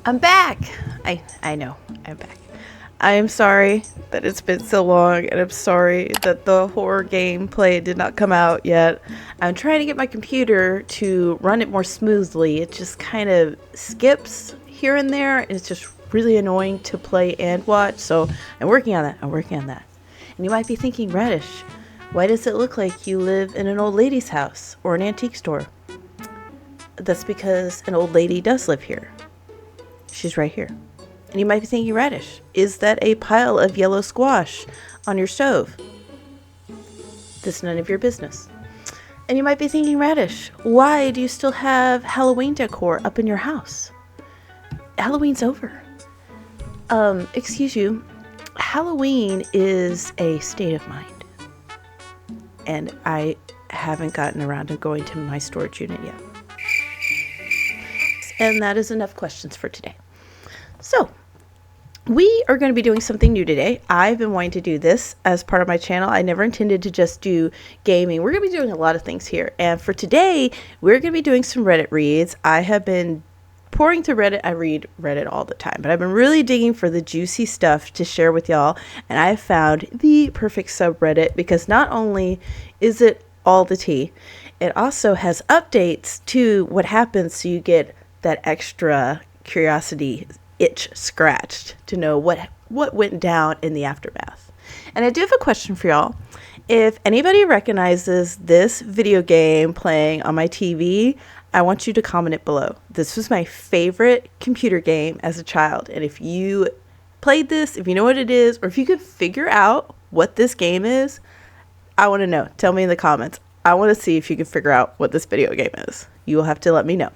I'm back. I know. I'm back. I am sorry that it's been so long, and I'm sorry that the horror gameplay did not come out yet. I'm trying to get my computer to run it more smoothly. It just kind of skips here and there, and it's just really annoying to play and watch. So I'm working on that. And you might be thinking, Radish, why does it look like you live in an old lady's house or an antique store? That's because an old lady does live here. She's right here. And you might be thinking, Radish, is that a pile of yellow squash on your stove? That's none of your business. And you might be thinking, Radish, why do you still have Halloween decor up in your house? Halloween's over. Excuse you. Halloween is a state of mind. And I haven't gotten around to going to my storage unit yet. And that is enough questions for today. So, we are going to be doing something new today. I've been wanting to do this as part of my channel. I never intended to just do gaming. We're going to be doing a lot of things here. And for today, we're going to be doing some Reddit reads. I have been pouring through Reddit. I read Reddit all the time, but I've been really digging for the juicy stuff to share with y'all. And I found the perfect subreddit because not only is it all the tea, it also has updates to what happens so you get that extra curiosity itch scratched to know what went down in the aftermath. And I do have a question for y'all. If anybody recognizes this video game playing on my TV, I want you to comment it below. This was my favorite computer game as a child. And if you played this, if you know what it is, or if you can figure out what this game is, I want to know. Tell me in the comments. I want to see if you can figure out what this video game is. You will have to let me know.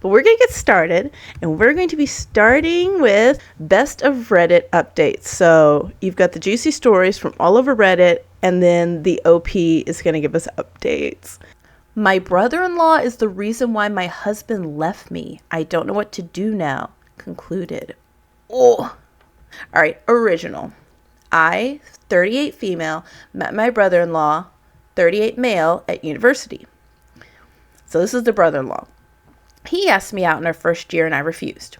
But we're going to get started, and we're going to be starting with best of Reddit updates. So you've got the juicy stories from all over Reddit, and then the OP is going to give us updates. My brother-in-law is the reason why my husband left me. I don't know what to do now. Concluded. Oh. All right, original. I, 38 female, met my brother-in-law, 38 male, at university. So this is the brother-in-law. He asked me out in our first year and I refused.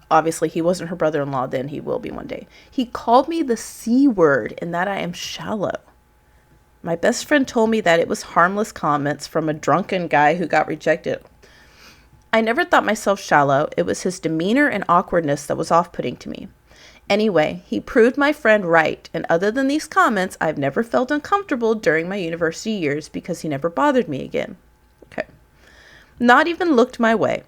Obviously he wasn't her brother-in-law then. He will be one day. He called me the C word and that I am shallow. My best friend told me that it was harmless comments from a drunken guy who got rejected. I never thought myself shallow. It was his demeanor and awkwardness that was off-putting to me. Anyway, he proved my friend right. And other than these comments, I've never felt uncomfortable during my university years because he never bothered me again. Okay. Not even looked my way.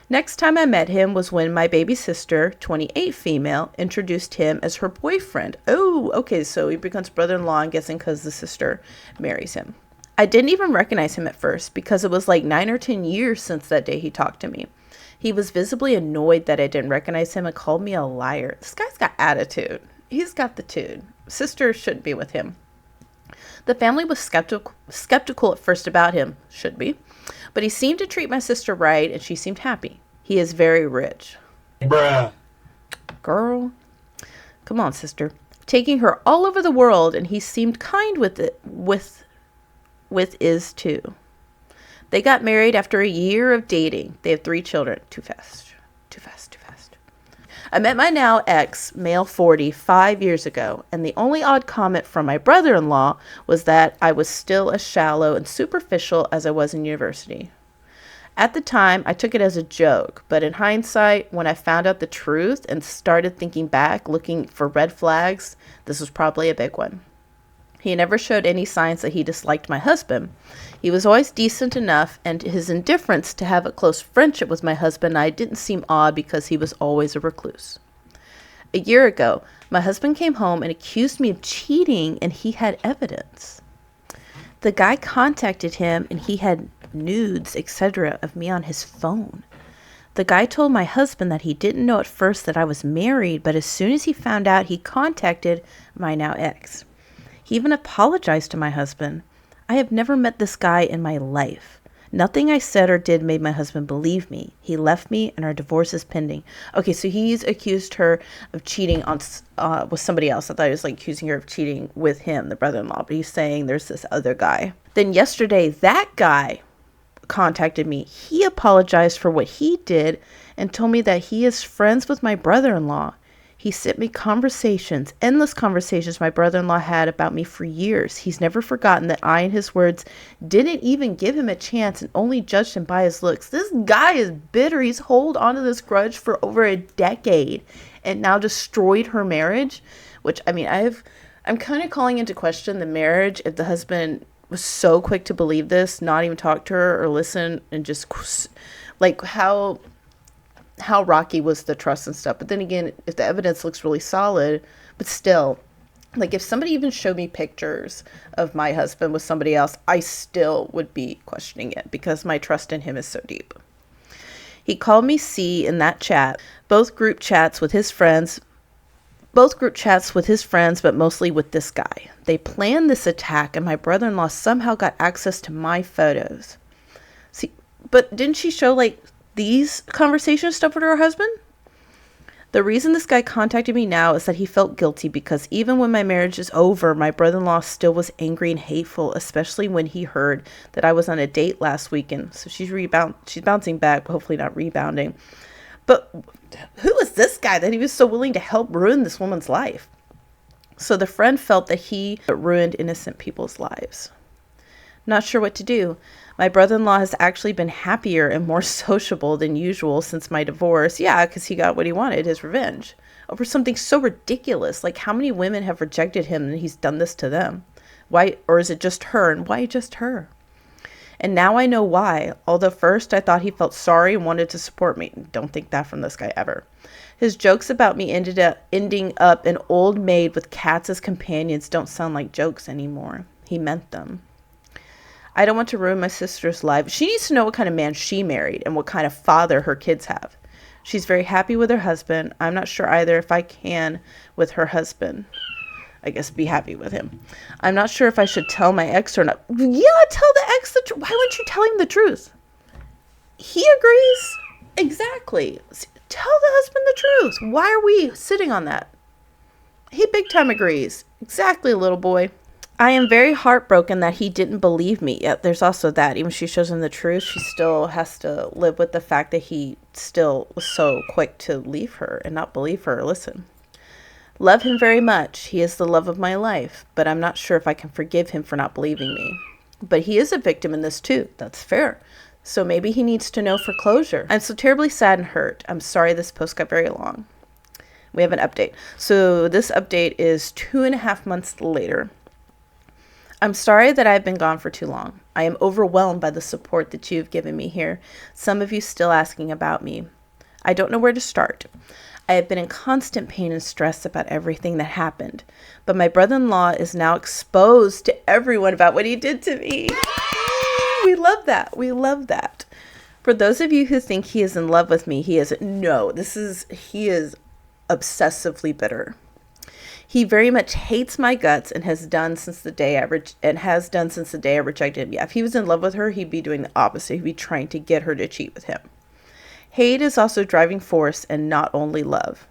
Next time I met him was when my baby sister, 28 female, introduced him as her boyfriend. Oh, okay, so he becomes brother-in-law, I'm guessing because the sister marries him. I didn't even recognize him at first because it was like 9 or 10 years since that day he talked to me. He was visibly annoyed that I didn't recognize him and called me a liar. This guy's got attitude. He's got the tude. Sister shouldn't be with him. The family was skeptical at first about him. Should be. But he seemed to treat my sister right, and she seemed happy. He is very rich. Bruh. Girl. Come on, sister. Taking her all over the world, and he seemed kind with it. With is too. They got married after a year of dating. They have 3 children. Too fast. I met my now ex, male 40, 5 years ago, and the only odd comment from my brother-in-law was that I was still as shallow and superficial as I was in university. At the time, I took it as a joke, but in hindsight, when I found out the truth and started thinking back, looking for red flags, this was probably a big one. He never showed any signs that he disliked my husband. He was always decent enough, and his indifference to have a close friendship with my husband and I didn't seem odd because he was always a recluse. A year ago, my husband came home and accused me of cheating, and he had evidence. The guy contacted him, and he had nudes, etc., of me on his phone. The guy told my husband that he didn't know at first that I was married, but as soon as he found out, he contacted my now ex. He even apologized to my husband. I have never met this guy in my life. Nothing I said or did made my husband believe me. He left me and our divorce is pending. Okay, so he's accused her of cheating on with somebody else. I thought he was like accusing her of cheating with him, the brother-in-law, but he's saying there's this other guy. Then yesterday, that guy contacted me. He apologized for what he did and told me that he is friends with my brother-in-law. He sent me conversations, endless conversations my brother-in-law had about me for years. He's never forgotten that I, in his words, didn't even give him a chance and only judged him by his looks. This guy is bitter. He's held onto this grudge for over a decade and now destroyed her marriage, which, I mean, I'm kind of calling into question the marriage if the husband was so quick to believe this, not even talk to her or listen, and just like how rocky was the trust and stuff. But then again, if the evidence looks really solid, but still, like if somebody even showed me pictures of my husband with somebody else, I still would be questioning it because my trust in him is so deep. He called me C in that chat, both group chats with his friends, but mostly with this guy. They planned this attack and my brother-in-law somehow got access to my photos. See, but didn't she show like these conversation stuff with her husband? The reason this guy contacted me now is that he felt guilty because even when my marriage is over, my brother-in-law still was angry and hateful, especially when he heard that I was on a date last weekend. So she's bouncing back, but hopefully not rebounding. But who is this guy that he was so willing to help ruin this woman's life? So the friend felt that he ruined innocent people's lives. Not sure what to do. My brother-in-law has actually been happier and more sociable than usual since my divorce. Yeah, because he got what he wanted, his revenge, over something so ridiculous. Like, how many women have rejected him and he's done this to them? Why? Or is it just her? And why just her? And now I know why. Although first I thought he felt sorry and wanted to support me. Don't think that from this guy ever. His jokes about me ending up an old maid with cats as companions don't sound like jokes anymore. He meant them. I don't want to ruin my sister's life. She needs to know what kind of man she married and what kind of father her kids have. She's very happy with her husband. I'm not sure either if I can with her husband. I guess be happy with him. I'm not sure if I should tell my ex or not. Yeah, tell the ex the truth. Why wouldn't you tell him the truth? He agrees. Exactly. Tell the husband the truth. Why are we sitting on that? He big time agrees. Exactly, little boy. I am very heartbroken that he didn't believe me. Yeah, there's also that. Even if she shows him the truth, she still has to live with the fact that he still was so quick to leave her and not believe her or listen. Love him very much. He is the love of my life, but I'm not sure if I can forgive him for not believing me. But he is a victim in this too. That's fair. So maybe he needs to know for closure. I'm so terribly sad and hurt. I'm sorry this post got very long. We have an update. So this update is 2.5 months later. I'm sorry that I've been gone for too long. I am overwhelmed by the support that you've given me here. Some of you still asking about me. I don't know where to start. I have been in constant pain and stress about everything that happened. But my brother-in-law is now exposed to everyone about what he did to me. We love that. We love that. For those of you who think he is in love with me, he is no. He is obsessively bitter. He very much hates my guts and has done since the day I rejected him. Yeah, if he was in love with her, he'd be doing the opposite. He'd be trying to get her to cheat with him. Hate is also driving force and not only love.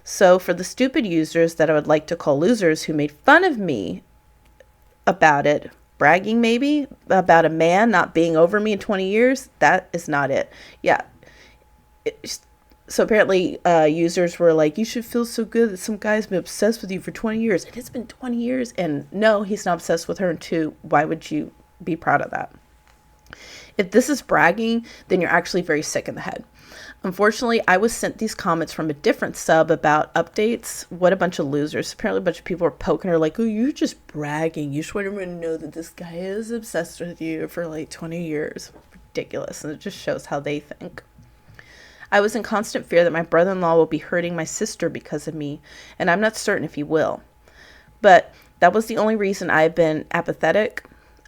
So for the stupid users that I would like to call losers who made fun of me about it, bragging maybe about a man not being over me in 20 years, that is not it. Yeah. So apparently users were like, you should feel so good that some guy's been obsessed with you for 20 years. And it's been 20 years. And no, he's not obsessed with her. And two, why would you be proud of that? If this is bragging, then you're actually very sick in the head. Unfortunately, I was sent these comments from a different sub about updates. What a bunch of losers. Apparently a bunch of people were poking her like, oh, you're just bragging. You just want everyone to know that this guy is obsessed with you for like 20 years. Ridiculous. And it just shows how they think. I was in constant fear that my brother-in-law will be hurting my sister because of me, and I'm not certain if he will. But that was the only reason I've been apathetic.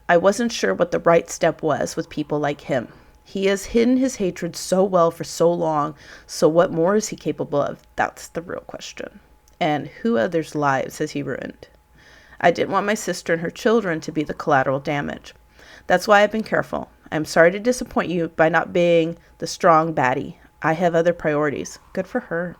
I wasn't sure what the right step was with people like him. He has hidden his hatred so well for so long, so what more is he capable of? That's the real question. And who others' lives has he ruined? I didn't want my sister and her children to be the collateral damage. That's why I've been careful. I'm sorry to disappoint you by not being the strong baddie. I have other priorities. Good for her.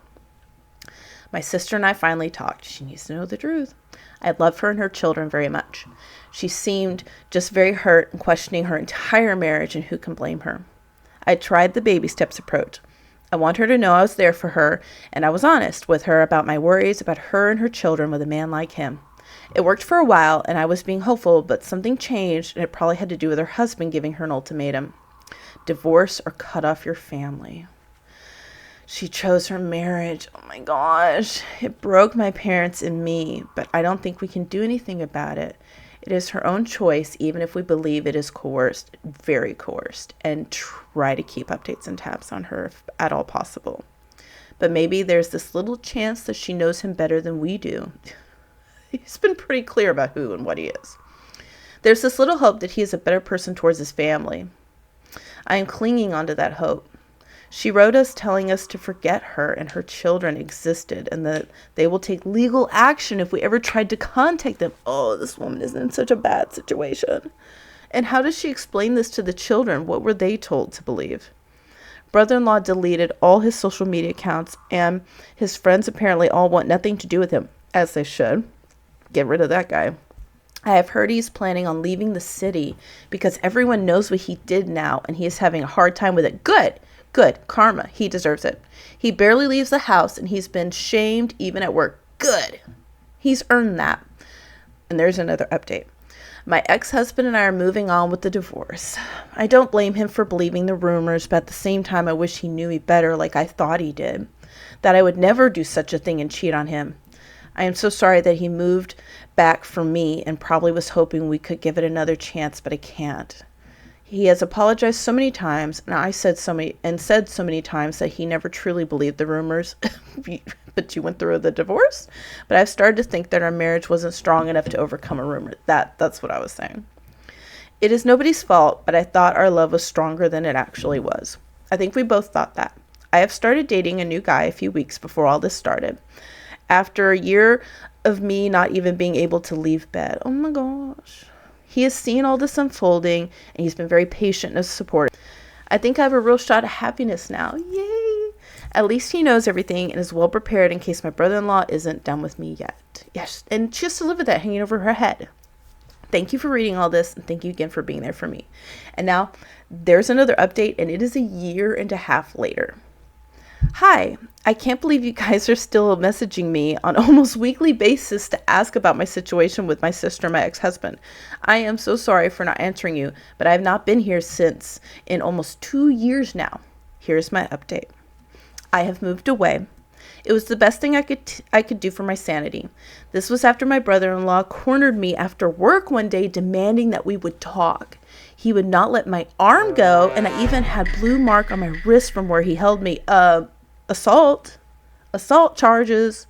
My sister and I finally talked. She needs to know the truth. I love her and her children very much. She seemed just very hurt and questioning her entire marriage, and who can blame her? I tried the baby steps approach. I want her to know I was there for her, and I was honest with her about my worries about her and her children with a man like him. It worked for a while, and I was being hopeful, but something changed, and it probably had to do with her husband giving her an ultimatum. Divorce or cut off your family. She chose her marriage. Oh my gosh. It broke my parents and me, but I don't think we can do anything about it. It is her own choice, even if we believe it is coerced, very coerced, and try to keep updates and tabs on her if at all possible. But maybe there's this little chance that she knows him better than we do. He's been pretty clear about who and what he is. There's this little hope that he is a better person towards his family. I am clinging onto that hope. She wrote us telling us to forget her and her children existed and that they will take legal action if we ever tried to contact them. Oh, this woman is in such a bad situation. And how does she explain this to the children? What were they told to believe? Brother-in-law deleted all his social media accounts, and his friends apparently all want nothing to do with him, as they should. Get rid of that guy. I have heard he's planning on leaving the city because everyone knows what he did now, and he is having a hard time with it. Good. Karma. He deserves it. He barely leaves the house, and he's been shamed even at work. Good. He's earned that. And there's another update. My ex-husband and I are moving on with the divorce. I don't blame him for believing the rumors, but at the same time, I wish he knew me better like I thought he did. That I would never do such a thing and cheat on him. I am so sorry that he moved back for me and probably was hoping we could give it another chance, but I can't. He has apologized so many times, and said so many times that he never truly believed the rumors. But you went through the divorce? But I've started to think that our marriage wasn't strong enough to overcome a rumor. That's what I was saying. It is nobody's fault, but I thought our love was stronger than it actually was. I think we both thought that. I have started dating a new guy a few weeks before all this started. After a year of me not even being able to leave bed. Oh my gosh. He has seen all this unfolding, and he's been very patient and supportive. I think I have a real shot at happiness now. Yay! At least he knows everything and is well prepared in case my brother-in-law isn't done with me yet. Yes, and she has to live with that hanging over her head. Thank you for reading all this, and thank you again for being there for me. And now, there's another update, and it is a year and a half later. Hi, I can't believe you guys are still messaging me on almost weekly basis to ask about my situation with my sister and my ex-husband. I am so sorry for not answering you, but I have not been here since in almost 2 years now. Here's my update. I have moved away. It was the best thing I could do for my sanity. This was after my brother-in-law cornered me after work one day demanding that we would talk. He would not let my arm go, and I even had blue mark on my wrist from where he held me. Assault charges.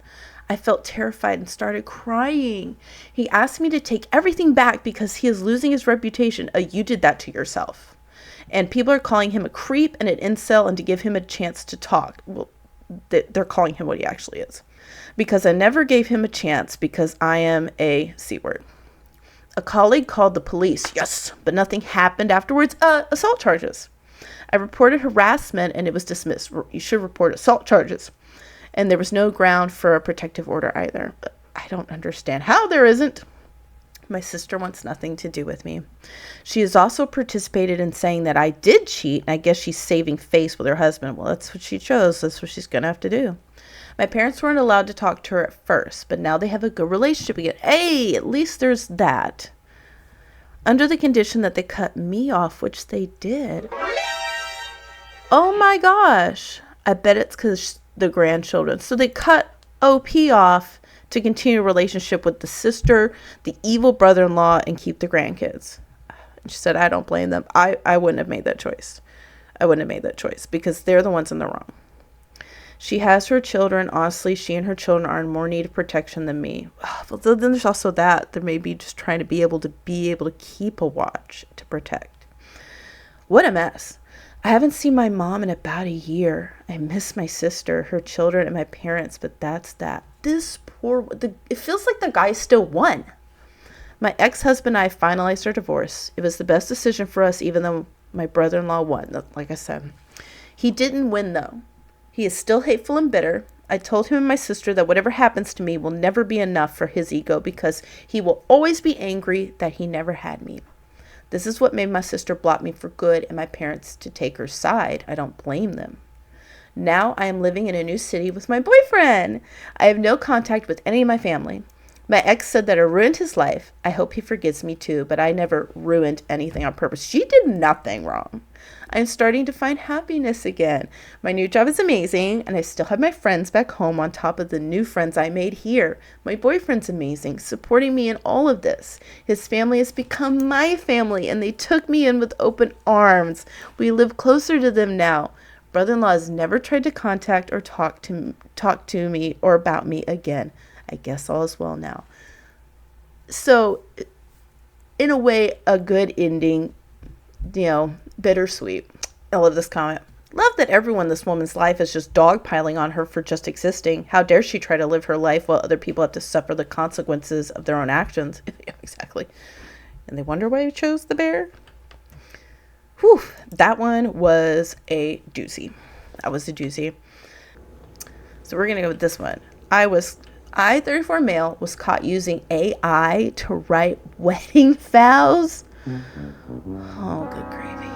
I felt terrified and started crying. He asked me to take everything back because he is losing his reputation. You did that to yourself. And people are calling him a creep and an incel, and to give him a chance to talk. Well, they're calling him what he actually is. Because I never gave him a chance because I am a C word. A colleague called the police. Yes, but nothing happened afterwards. Assault charges. I reported harassment and it was dismissed. You should report assault charges. And there was no ground for a protective order either. I don't understand how there isn't. My sister wants nothing to do with me. She has also participated in saying that I did cheat, and I guess she's saving face with her husband. Well, that's what she chose. That's what she's going to have to do. My parents weren't allowed to talk to her at first, but now they have a good relationship again. Hey, at least there's that. Under the condition that they cut me off, which they did. Oh my gosh. I bet it's because the grandchildren. So they cut OP off to continue a relationship with the sister, the evil brother-in-law, and keep the grandkids. She said, I don't blame them. I wouldn't have made that choice. I wouldn't have made that choice because they're the ones in the wrong. She has her children. Honestly, she and her children are in more need of protection than me. But then there's also that. They may be just trying to be able to keep a watch to protect. What a mess. I haven't seen my mom in about a year. I miss my sister, her children, and my parents, but that's that. It feels like the guy still won. My ex-husband and I finalized our divorce. It was the best decision for us, even though my brother-in-law won, like I said. He didn't win, though. He is still hateful and bitter. I told him and my sister that whatever happens to me will never be enough for his ego because he will always be angry that he never had me. This is what made my sister block me for good and my parents to take her side. I don't blame them. Now I am living in a new city with my boyfriend. I have no contact with any of my family. My ex said that I ruined his life. I hope he forgives me too, but I never ruined anything on purpose. She did nothing wrong. I'm starting to find happiness again. My new job is amazing, and I still have my friends back home on top of the new friends I made here. My boyfriend's amazing, supporting me in all of this. His family has become my family, and they took me in with open arms. We live closer to them now. Brother-in-law has never tried to contact or talk to me or about me again. I guess all is well now. So, in a way, a good ending, bittersweet. I love this comment. Love that everyone in this woman's life is just dogpiling on her for just existing. How dare she try to live her life while other people have to suffer the consequences of their own actions. Yeah, exactly. And they wonder why you chose the bear. Whew, that one was a doozy. That was a doozy. So we're going to go with this one. I, 34 male, was caught using AI to write wedding vows. Oh, good gravy.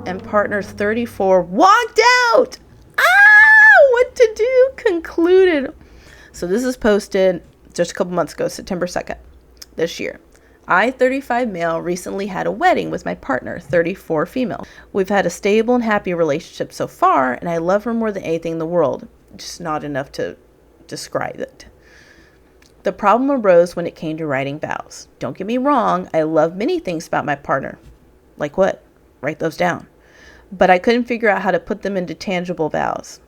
And partner 34 walked out. What to do? Concluded. So this is posted just a couple months ago, September 2nd, this year. I, 35 male, recently had a wedding with my partner, 34 female. We've had a stable and happy relationship so far, and I love her more than anything in the world. Just not enough to describe it. The problem arose when it came to writing vows. Don't get me wrong, I love many things about my partner. Like what? Write those down. But I couldn't figure out how to put them into tangible vows.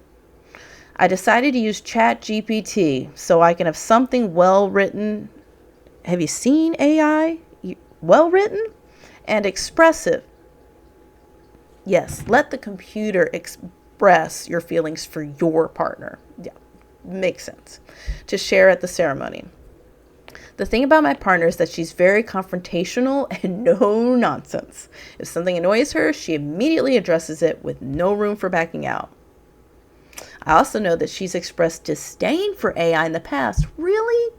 I decided to use ChatGPT so I can have something well written. Have you seen AI? Well written and expressive. Yes, let the computer express your feelings for your partner. Yeah, makes sense. To share at the ceremony. The thing about my partner is that she's very confrontational and no nonsense. If something annoys her, she immediately addresses it with no room for backing out. I also know that she's expressed disdain for AI in the past. Really?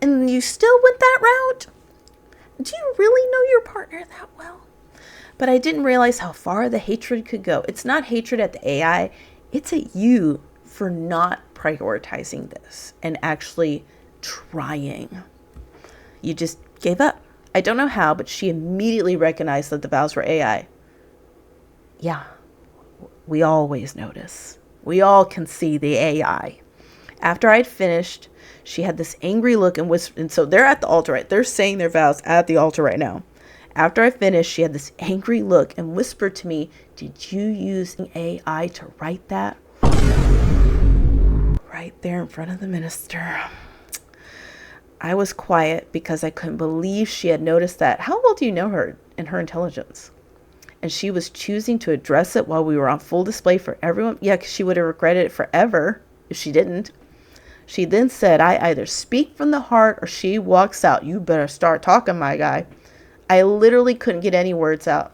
And you still went that route? Do you really know your partner that well? But I didn't realize how far the hatred could go. It's not hatred at the AI. It's at you for not prioritizing this and actually trying. You just gave up. I don't know how, but she immediately recognized that the vows were AI. Yeah, we always notice. We all can see the AI. After I'd finished, she had this angry look and whispered, and so they're at the altar, right? They're saying their vows at the altar right now. After I finished, she had this angry look and whispered to me, "Did you use AI to write that?" Right there in front of the minister. I was quiet because I couldn't believe she had noticed that. How well do you know her and her intelligence? And she was choosing to address it while we were on full display for everyone. Yeah, because she would have regretted it forever if she didn't. She then said, "I either speak from the heart or she walks out. You better start talking, my guy." I literally couldn't get any words out.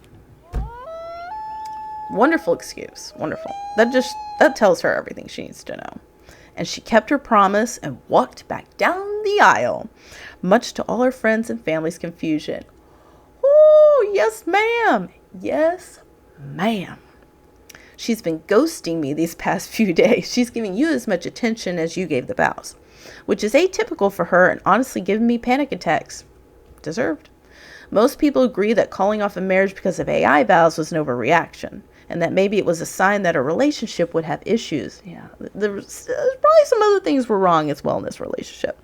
Wonderful excuse. Wonderful. That tells her everything she needs to know. And she kept her promise and walked back down the aisle, much to all her friends' and family's confusion. Oh, yes, ma'am. Yes, ma'am. She's been ghosting me these past few days. She's giving you as much attention as you gave the vows, which is atypical for her and honestly giving me panic attacks. Deserved. Most people agree that calling off a marriage because of AI vows was an overreaction, and that maybe it was a sign that a relationship would have issues. Yeah, there's probably some other things were wrong as well in this relationship.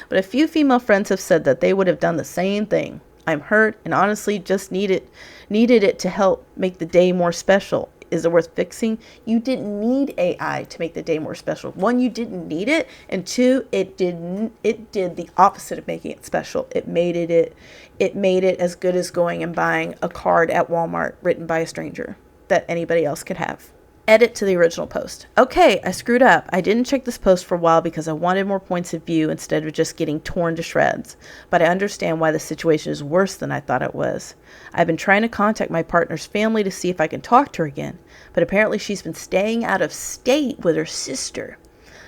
But a few female friends have said that they would have done the same thing. I'm hurt and honestly just needed it to help make the day more special. Is it worth fixing? You didn't need AI to make the day more special. One, you didn't need it, and two, it did the opposite of making it special. It made it as good as going and buying a card at Walmart written by a stranger that anybody else could have. Edit to the original post. Okay, I screwed up. I didn't check this post for a while because I wanted more points of view instead of just getting torn to shreds. But I understand why the situation is worse than I thought it was. I've been trying to contact my partner's family to see if I can talk to her again, but apparently she's been staying out of state with her sister.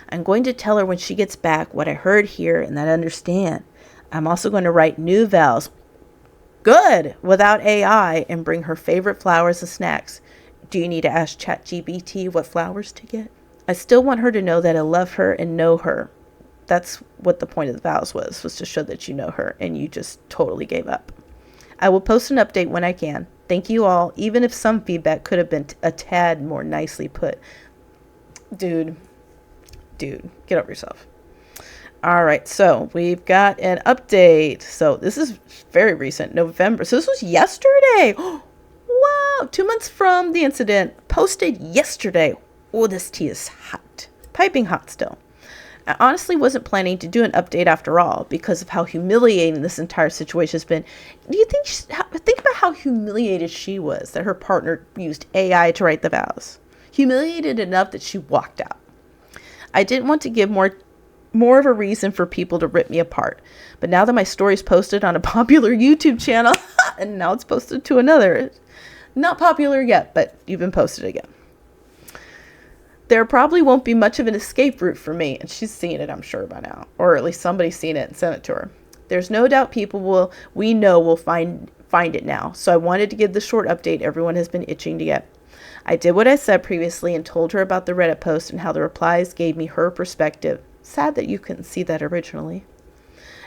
I'm going to tell her when she gets back what I heard here and that I understand. I'm also going to write new vows. Good! Without AI, and bring her favorite flowers and snacks. Do you need to ask ChatGPT what flowers to get? I still want her to know that I love her and know her. That's what the point of the vows was to show that you know her, and you just totally gave up. I will post an update when I can. Thank you all, even if some feedback could have been a tad more nicely put. Dude, get over yourself. All right, so we've got an update. So this is very recent, November. So this was yesterday. Wow, 2 months from the incident. Posted yesterday. Oh, this tea is hot. Piping hot still. I honestly wasn't planning to do an update after all because of how humiliating this entire situation has been. Do you think about how humiliated she was that her partner used AI to write the vows? Humiliated enough that she walked out. I didn't want to give more of a reason for people to rip me apart. But now that my story's posted on a popular YouTube channel, and now it's posted to another, not popular yet, but you've been posted again. There probably won't be much of an escape route for me, and she's seen it, I'm sure, by now. Or at least somebody's seen it and sent it to her. There's no doubt people will find it now. So I wanted to give the short update everyone has been itching to get. I did what I said previously and told her about the Reddit post and how the replies gave me her perspective. Sad that you couldn't see that originally.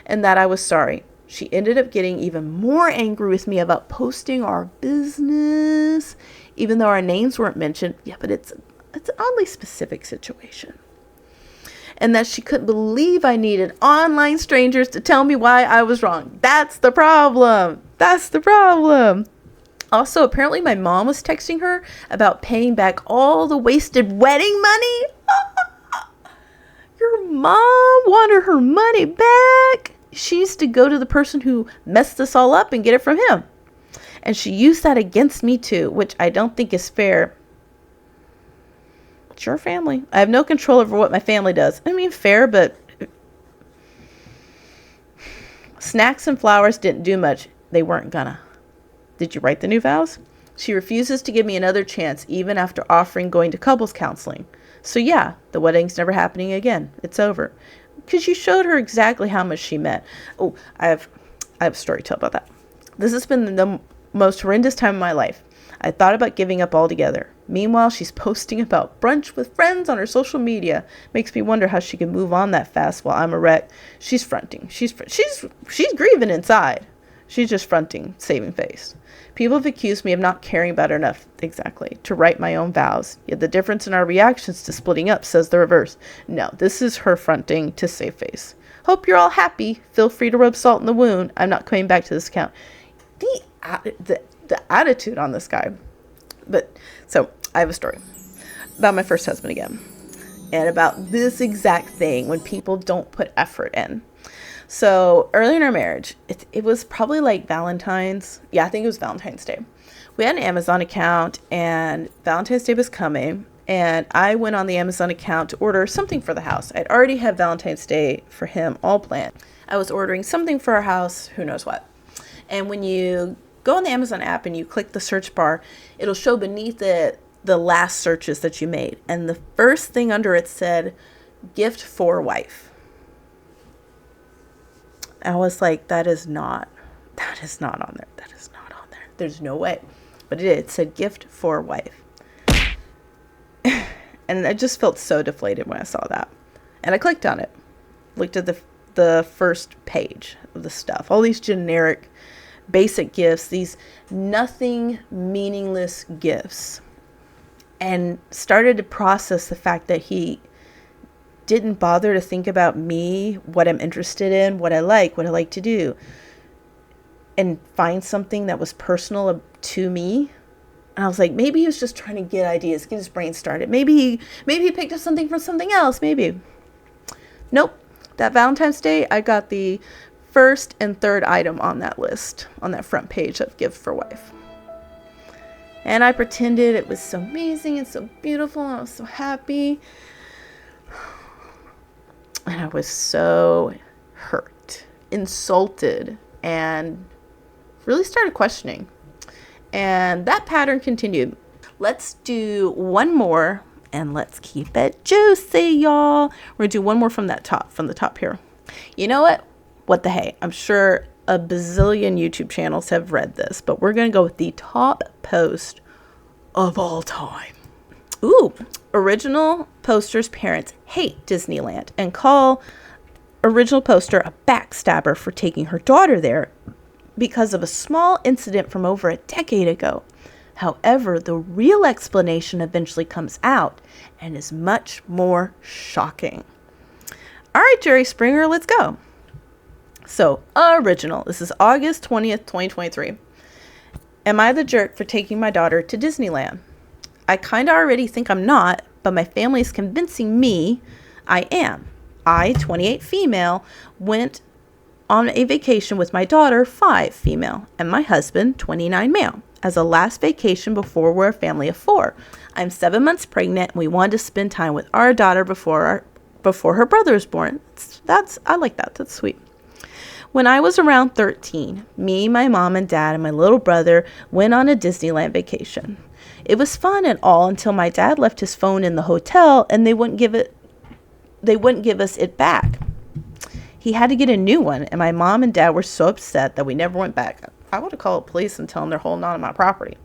And that I was sorry. She ended up getting even more angry with me about posting our business, even though our names weren't mentioned. Yeah, but it's an oddly specific situation. And that she couldn't believe I needed online strangers to tell me why I was wrong. That's the problem. Also, apparently my mom was texting her about paying back all the wasted wedding money. Your mom wanted her money back. She used to go to the person who messed this all up and get it from him. And she used that against me too, which I don't think is fair. It's your family. I have no control over what my family does. I mean, fair, but snacks and flowers didn't do much. They weren't gonna. Did you write the new vows? She refuses to give me another chance, even after offering going to couples counseling. So yeah, the wedding's never happening again. It's over. Because you showed her exactly how much she meant. Oh, I have a story to tell about that. This has been the most horrendous time of my life. I thought about giving up altogether. Meanwhile, she's posting about brunch with friends on her social media. Makes me wonder how she can move on that fast while I'm a wreck. She's fronting. She's grieving inside. She's just fronting, saving face. People have accused me of not caring about her enough, exactly, to write my own vows. Yet the difference in our reactions to splitting up says the reverse. No, this is her fronting to save face. Hope you're all happy. Feel free to rub salt in the wound. I'm not coming back to this account. The attitude on this guy. But, so, I have a story about my first husband again. And about this exact thing when people don't put effort in. So early in our marriage, it was probably like Valentine's. Yeah, I think it was Valentine's Day. We had an Amazon account and Valentine's Day was coming. And I went on the Amazon account to order something for the house. I'd already had Valentine's Day for him all planned. I was ordering something for our house, who knows what. And when you go on the Amazon app and you click the search bar, it'll show beneath it the last searches that you made. And the first thing under it said, gift for wife. I was like, that is not on there. That is not on there. There's no way. But it said gift for wife. And I just felt so deflated when I saw that. And I clicked on it. Looked at the first page of the stuff. All these generic, basic gifts. These nothing meaningless gifts. And started to process the fact that he didn't bother to think about me, what I'm interested in, what I like to do, and find something that was personal to me. And I was like, maybe he was just trying to get ideas, get his brain started. Maybe he picked up something from something else. Maybe. Nope. That Valentine's Day, I got the first and third item on that list, on that front page of gift for wife. And I pretended it was so amazing and so beautiful, and I was so happy. And I was so hurt, insulted, and really started questioning. And that pattern continued. Let's do one more, and let's keep it juicy, y'all. We're gonna do one more from the top here. You know what? What the hey? I'm sure a bazillion YouTube channels have read this, but we're gonna go with the top post of all time. Ooh, original poster's parents hate Disneyland and call original poster a backstabber for taking her daughter there because of a small incident from over a decade ago. However, the real explanation eventually comes out and is much more shocking. All right, Jerry Springer, let's go. So, original. This is August 20th, 2023. Am I the jerk for taking my daughter to Disneyland? I kind of already think I'm not, but my family is convincing me I am. I, 28 female, went on a vacation with my daughter, 5 female, and my husband, 29 male, as a last vacation before we're a family of 4. I'm 7 months pregnant, and we wanted to spend time with our daughter before her brother was born. I like that. That's sweet. When I was around 13, me, my mom and dad, and my little brother went on a Disneyland vacation. It was fun and all until my dad left his phone in the hotel and they wouldn't give us it back. He had to get a new one, and my mom and dad were so upset that we never went back. I would have called the police and tell them they're holding on to my property.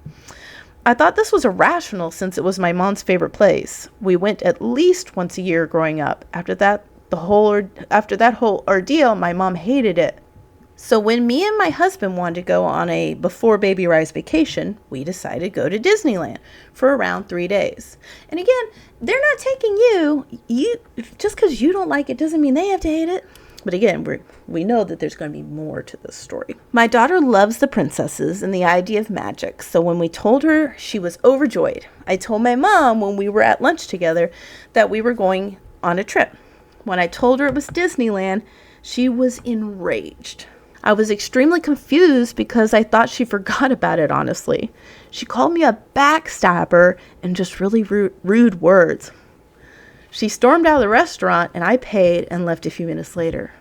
I thought this was irrational since it was my mom's favorite place. We went at least once a year growing up. After that whole ordeal, my mom hated it. So when me and my husband wanted to go on a before baby rise vacation, we decided to go to Disneyland for around 3 days. And again, they're not taking you just because you don't like it doesn't mean they have to hate it. But again, we know that there's going to be more to this story. My daughter loves the princesses and the idea of magic. So when we told her, she was overjoyed. I told my mom when we were at lunch together that we were going on a trip. When I told her it was Disneyland, she was enraged. I was extremely confused because I thought she forgot about it, honestly. She called me a backstabber and just really rude words. She stormed out of the restaurant and I paid and left a few minutes later.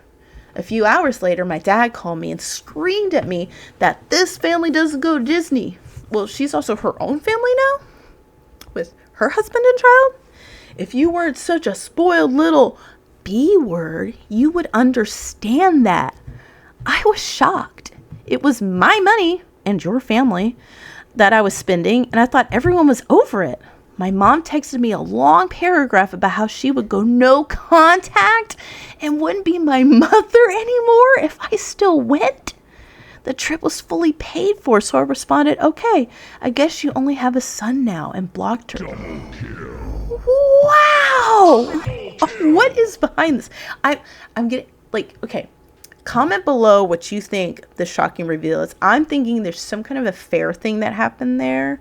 A few hours later, my dad called me and screamed at me that this family doesn't go to Disney. Well, she's also her own family now? With her husband and child? If you weren't such a spoiled little B word, you would understand that. I was shocked. It was my money and your family that I was spending, and I thought everyone was over it. My mom texted me a long paragraph about how she would go no contact and wouldn't be my mother anymore if I still went. The trip was fully paid for, so I responded, okay, I guess you only have a son now, and blocked her. Wow! What is behind this? I'm getting, okay. Comment below what you think the shocking reveal is. I'm thinking there's some kind of affair thing that happened there.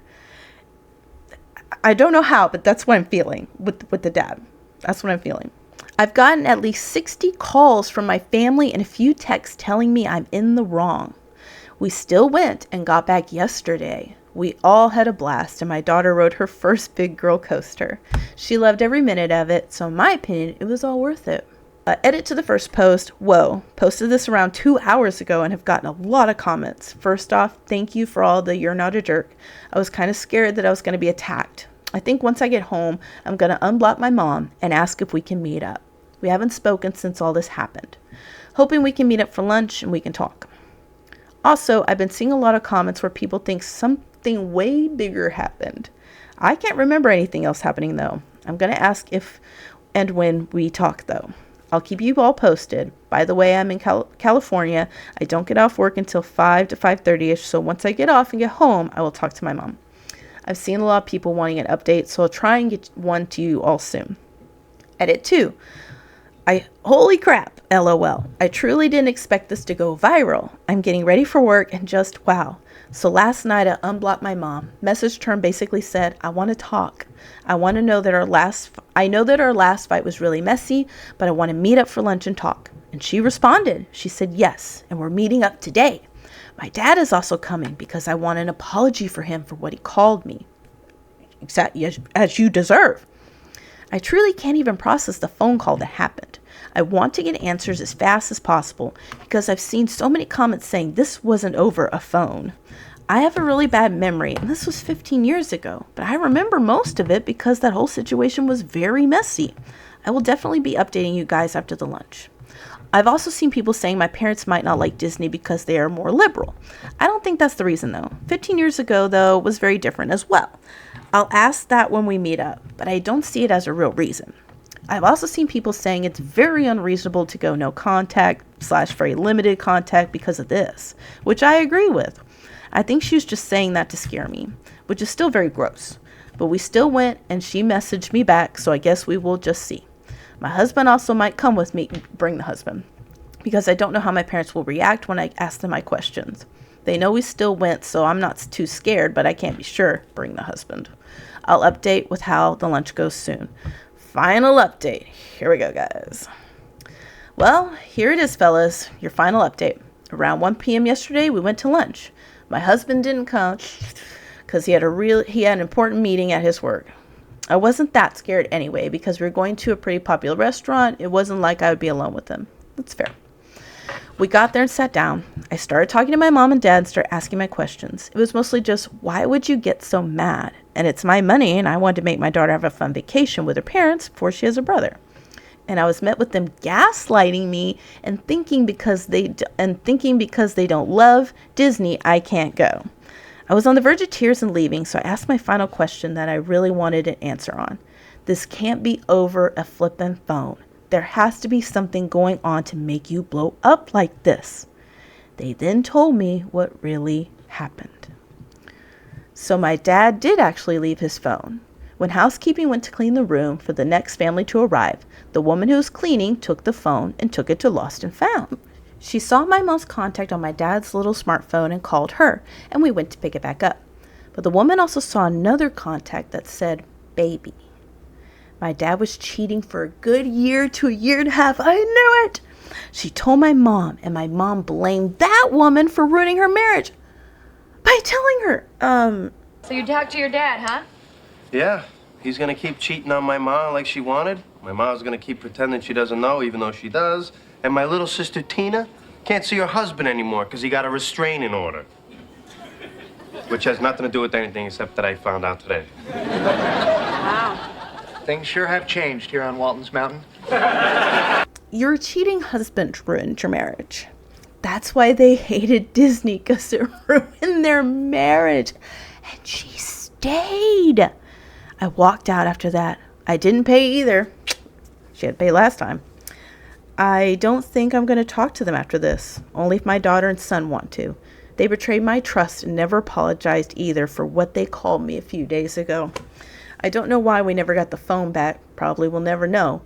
I don't know how, but that's what I'm feeling with the dad. That's what I'm feeling. I've gotten at least 60 calls from my family and a few texts telling me I'm in the wrong. We still went and got back yesterday. We all had a blast, and my daughter rode her first big girl coaster. She loved every minute of it, so in my opinion, it was all worth it. Edit to the first post. Whoa, posted this around 2 hours ago and have gotten a lot of comments. First off, thank you for all the you're not a jerk. I was kind of scared that I was going to be attacked. I think once I get home, I'm going to unblock my mom and ask if we can meet up. We haven't spoken since all this happened. Hoping we can meet up for lunch and we can talk. Also, I've been seeing a lot of comments where people think something way bigger happened. I can't remember anything else happening though. I'm going to ask if and when we talk though. I'll keep you all posted. By the way, I'm in California. I don't get off work until 5 to 5:30ish, so once I get off and get home, I will talk to my mom. I've seen a lot of people wanting an update, so I'll try and get one to you all soon. Edit 2. Holy crap, LOL. I truly didn't expect this to go viral. I'm getting ready for work and just wow. So last night I unblocked my mom. Message term basically said, I want to talk. I know that our last fight was really messy, but I want to meet up for lunch and talk. And she responded. She said yes, and we're meeting up today. My dad is also coming because I want an apology for him for what he called me. Exactly as you deserve. I truly can't even process the phone call that happened. I want to get answers as fast as possible because I've seen so many comments saying this wasn't over a phone. I have a really bad memory, and this was 15 years ago, but I remember most of it because that whole situation was very messy. I will definitely be updating you guys after the lunch. I've also seen people saying my parents might not like Disney because they are more liberal. I don't think that's the reason though. 15 years ago though was very different as well. I'll ask that when we meet up, but I don't see it as a real reason. I've also seen people saying it's very unreasonable to go no contact / very limited contact because of this, which I agree with. I think she was just saying that to scare me, which is still very gross. But we still went and she messaged me back, so I guess we will just see. My husband also might come with me, bring the husband, because I don't know how my parents will react when I ask them my questions. They know we still went, so I'm not too scared, but I can't be sure. Bring the husband. I'll update with how the lunch goes soon. Final update. Here we go, guys. Well, here it is, fellas. Your final update. Around 1 p.m. yesterday, we went to lunch. My husband didn't come because he had an important meeting at his work. I wasn't that scared anyway because we were going to a pretty popular restaurant. It wasn't like I would be alone with him. That's fair. We got there and sat down. I started talking to my mom and dad and started asking my questions. It was mostly just, why would you get so mad? And it's my money, and I wanted to make my daughter have a fun vacation with her parents before she has a brother. And I was met with them gaslighting me and thinking because they don't love Disney, I can't go. I was on the verge of tears and leaving, so I asked my final question that I really wanted an answer on. This can't be over a flippin' phone. There has to be something going on to make you blow up like this. They then told me what really happened. So my dad did actually leave his phone. When housekeeping went to clean the room for the next family to arrive, the woman who was cleaning took the phone and took it to Lost and Found. She saw my mom's contact on my dad's little smartphone and called her, and we went to pick it back up. But the woman also saw another contact that said, baby. My dad was cheating for a good year to a year and a half. I knew it. She told my mom, and my mom blamed that woman for ruining her marriage by telling her, So you talked to your dad, huh? Yeah, he's gonna keep cheating on my mom like she wanted. My mom's gonna keep pretending she doesn't know, even though she does. And my little sister Tina can't see her husband anymore because he got a restraining order. Which has nothing to do with anything except that I found out today. Wow. Things sure have changed here on Walton's Mountain. Your cheating husband ruined your marriage. That's why they hated Disney, because it ruined their marriage. And she stayed. I walked out after that. I didn't pay either. She had to pay last time. I don't think I'm going to talk to them after this. Only if my daughter and son want to. They betrayed my trust and never apologized either for what they called me a few days ago. I don't know why we never got the phone back. Probably we'll never know.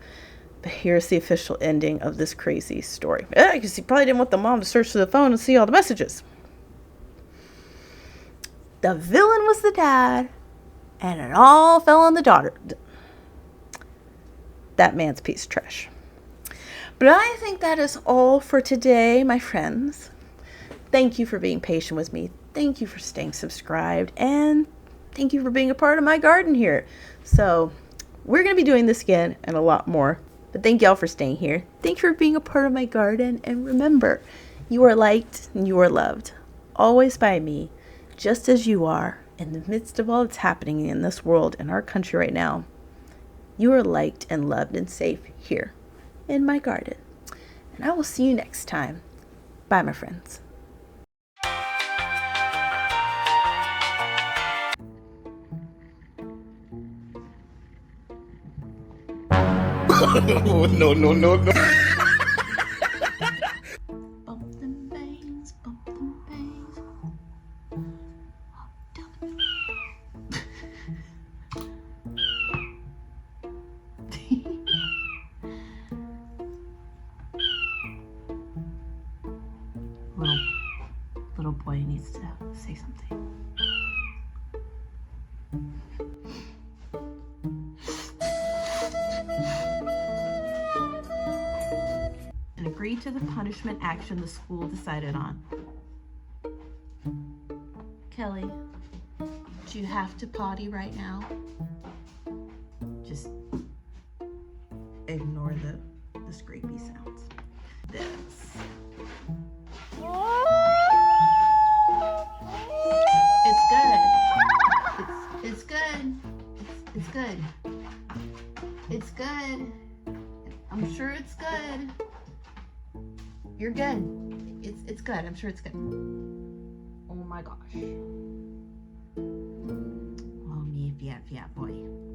But here's the official ending of this crazy story. Because he probably didn't want the mom to search through the phone and see all the messages. The villain was the dad, and it all fell on the daughter. That man's a piece of trash. But I think that is all for today, my friends. Thank you for being patient with me. Thank you for staying subscribed. And thank you for being a part of my garden here. So we're going to be doing this again and a lot more. But thank y'all for staying here. Thank you for being a part of my garden. And remember, you are liked and you are loved. Always by me, just as you are, in the midst of all that's happening in this world, in our country right now. You are liked and loved and safe here in my garden. And I will see you next time. Bye, my friends. No, no, no, no. Bump them bangs, bump them bangs. Little boy needs to say something. And agree to the punishment action the school decided on. Kelly, do you have to potty right now? Just ignore the scrapey sounds. This. good. I'm sure it's good. You're good. It's good. I'm sure it's good. Oh my gosh. Oh, me, fat boy.